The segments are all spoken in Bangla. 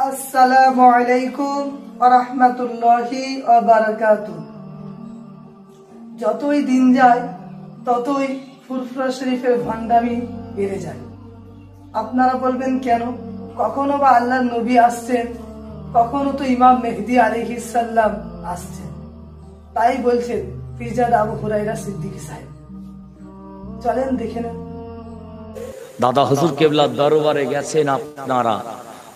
আসসালামু আলাইকুম ওয়া রাহমাতুল্লাহি ওয়া বারাকাতুহু। যতই দিন যায় ততই ফুরফুরা শরীফের ভান্ডামি বেড়ে যায়। আপনারা বলবেন কেন? কখনো বা আল্লাহর নবী আসছেন, কখনো তো ইমাম মেহদি আলাইহিস সালাম আসছেন। তাই বলছেন পীরজাদা আবু হুরায়রা সিদ্দিকী সাহেব। চলেন দেখে নেন। দাদা হুজুর কেবলার দরবারে গেছেন আপনারা,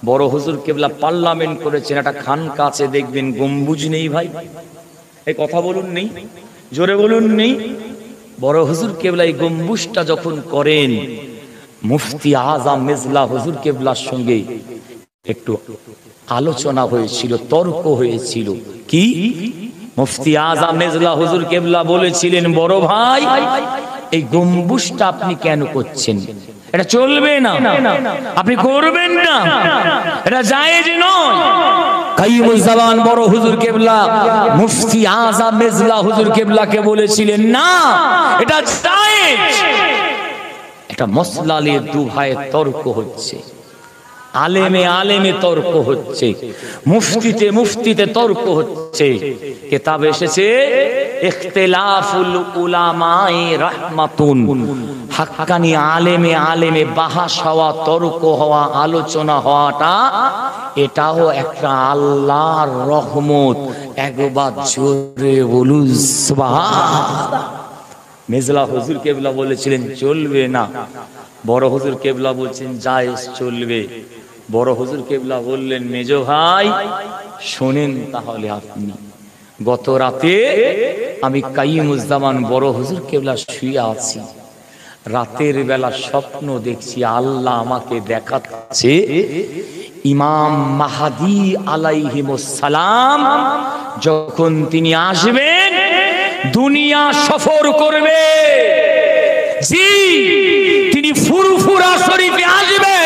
বড় হুজুর কেবলা পার্লামেন্ট করেছেন, একটা খান কাছে দেখবেন গম্বুজ নেই। ভাই এই কথা বলুন, নেই? জোরে বলুন, নেই? বড় হুজুর কেবলা এই গম্বুজটা যখন করেন, মুফতি আজম মেজলা হুজুর কেবলার সঙ্গে একটু আলোচনা হয়েছিল, তর্ক হয়েছিল। কি? মুফতি আজম মেজলা হুজুর কেবলা বলেছিলেন, বড় ভাই এই গম্বুজটা আপনি কেন করছেন? এটা চলবে না, আপনি করবেন না, এটা জায়েজ নয়। কাইয়ুমুজ্জামান বড় হুজুর কেবলা মুফতি আজম মেজলা হুজুর কেবলাকে বলেছিলেন, না এটা জায়েজ। এটা মসলা নিয়ে দু ভাইয়ের তর্ক হচ্ছে, আলেমে আলেমে তর্ক হচ্ছে, মুফতিতে মুফতিতে তর্ক হচ্ছে। কিতাব এসেছে ইখতিলাফুল উলামায়ে রাহমাতুন, হাক্কানি আলেমে আলেমে বাহাস হওয়া, তর্ক হওয়া, আলোচনা হওয়াটা এটাও একটা আল্লাহর রহমত। একবার জোরে বলুন সুবহানাল্লাহ। মেজলা হুজুর কেবলা বলেছিলেন চলবে না, বড় হুজুর কেবলা বলছেন জায়েজ, চলবে। বড় হুজুর কেবলা বললেন, মেজো ভাই শোনেন তাহলে আপনি। গত রাতে আমি কাইয়ুমুজ্জামান বড় হুজুর কেবলা শুয়ে আছি, রাতের বেলা স্বপ্ন দেখছি, আল্লাহ আমাকে দেখাচ্ছে ইমাম মাহদী আলাইহিমুস সালাম যখন তিনি আসবেন, দুনিয়া সফর করবে, জি তিনি ফুরফুরা শরীফে আসবে।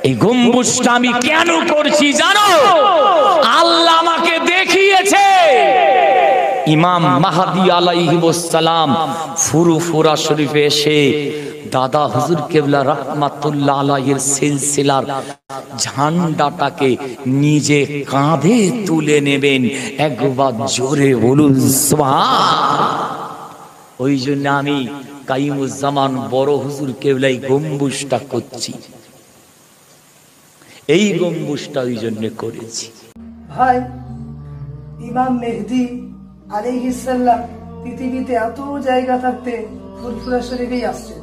এই গম্বুজটা আমি কেন করছি জানো? আল্লাহ আমাকে দেখিয়েছে ইমাম মাহদী আলাইহিস সালাম ফুরফুরা শরীফে এসে দাদা হুজুর কেবলা রাহমাতুল্লাহ আলাইহির সিলসিলার ঝান্ডাটাকে নিজে কাঁধে তুলে নেবেন। একবার জোরে বলুন সুবহানাল্লাহ। ওই জন্য আমি কাইয়ুমুজ্জামান বড় হুজুর কেবলাই গম্বুজটা করছি, এই গম্বুজটা ওই জন্য করেছি। ভাই ইমাম মেহদি আলাইহিস সালাম পৃথিবীতে এত জায়গা থাকতে ফুরফুরা শরীফেই আসছেন।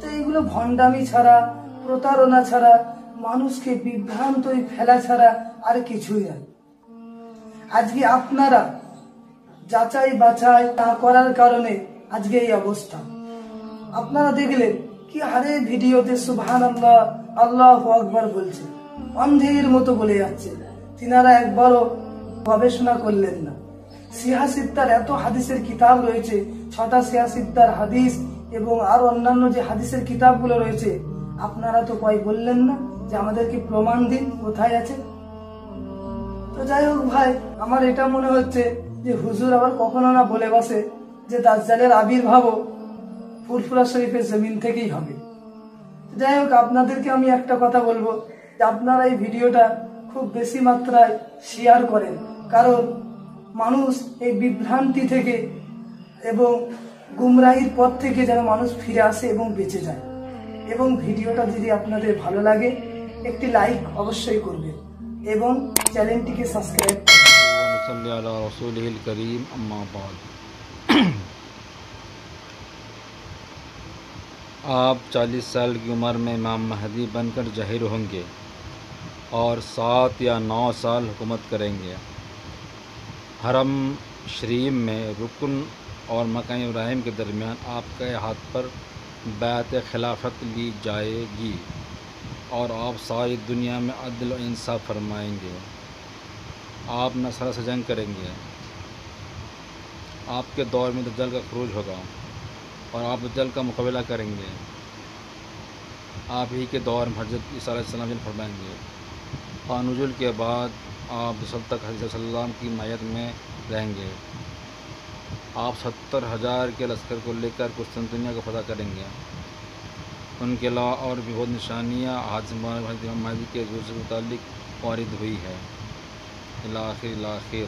তো এইগুলো ভণ্ডামি ছাড়া, প্রতারণা ছাড়া, মানুষকে বিভ্রান্ত ফেলা ছাড়া আর কিছুই না। আজকে আপনারা যাচাই বাছাই না করার কারণে আজকে এই অবস্থা। আপনারা দেখলেন কি হারে ভিডিওতে সুবহানাল্লাহ আল্লাহু আকবার বলছে, অন্ধের মতো বলে যাচ্ছে। তিনারা একবারও গবেষণা করলেন না। সিহাসিদ্দার এত হাদিসের কিতাব রয়েছে, 6টা সিহাসিদ্দার হাদিস এবং আর অন্যান্য যে হাদিসের কিতাবগুলো রয়েছে, আপনারা তো কয় বললেন না যে আমাদেরকে প্রমাণ দিন, কোথায় আছে? তো যাই হোক ভাই, আমার এটা মনে হচ্ছে যে হুজুর আবার কখনো না বলে বসে যে দাজ্জালের আবির্ভাবও ফুরফুরা শরীফের জমিন থেকেই হবে। যাই হোক, আপনাদেরকে আমি একটা কথা বলবো যে আপনারা এই ভিডিওটা খুব বেশি মাত্রায় শেয়ার করেন, কারণ মানুষ এই বিভ্রান্তি থেকে এবং গুমরাহির পথ থেকে যেন মানুষ ফিরে আসে এবং বেঁচে যায়। এবং ভিডিওটা যদি আপনাদের ভালো লাগে একটি লাইক অবশ্যই করবেন এবং চ্যানেলটিকে সাবস্ক্রাইব করবেন। आप 40 साल की उम्र में इमाम महदी बनकर ज़ाहिर होंगे और 7 या 9 साल हुकूमत करेंगे। हरम शरीफ में रुकन और मकाम इब्राहिम के दरमियान आपके हाथ पर बैत खिलाफत ली जाएगी और आप सारी दुनिया में अदल और इंसाफ फरमाएंगे। आप नसरा से जंग करेंगे। आपके दौर में दज्जाल का खरूज होगा और आप दज्जाल का मुकाबला करेंगे। आप ही के दौर में हज़रत ईसा अलैहिस्सलाम जन्म फरमाएंगे और नुज़ूल के बाद आप 2 साल तक हज़रत सल्लल्लाहु की मायत में रहेंगे। आप 70,000 के लश्कर को लेकर कुस्तुनतनिया को फतह करेंगे। ان کے علاوہ اور بھی بہت نشانیاں حضرت امام مہدی کے ظہور سے متعلق وارد ہوئی ہے الاخر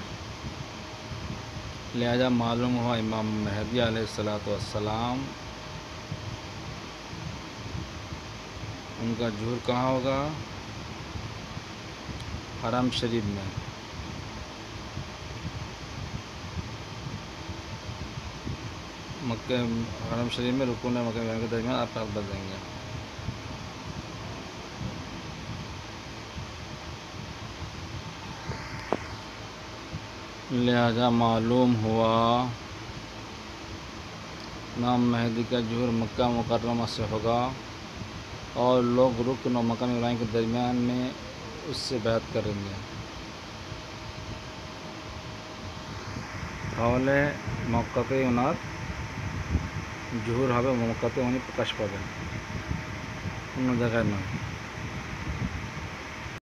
لہذا معلوم ہوا امام مہدی علیہ السلام ان کا ظہور کہاں ہوگا؟ حرم شریف میں۔ مکہ حرم شریف میں رکن مکہ مکرمہ کے درمیان آپ خط بدلیں گے۔ لہذا معلوم ہوا امام مہدی کا ظہور مکہ مکرمہ سے ہوگا اور لوگ رکن و مقام ابراہیم کے درمیان میں اس سے بیعت کریں گے۔ তাহলে মক্কাতে ওনার জোহর হবে, মক্কাতে উনি প্রকাশ পাবেন, অন্য জায়গায় নয়।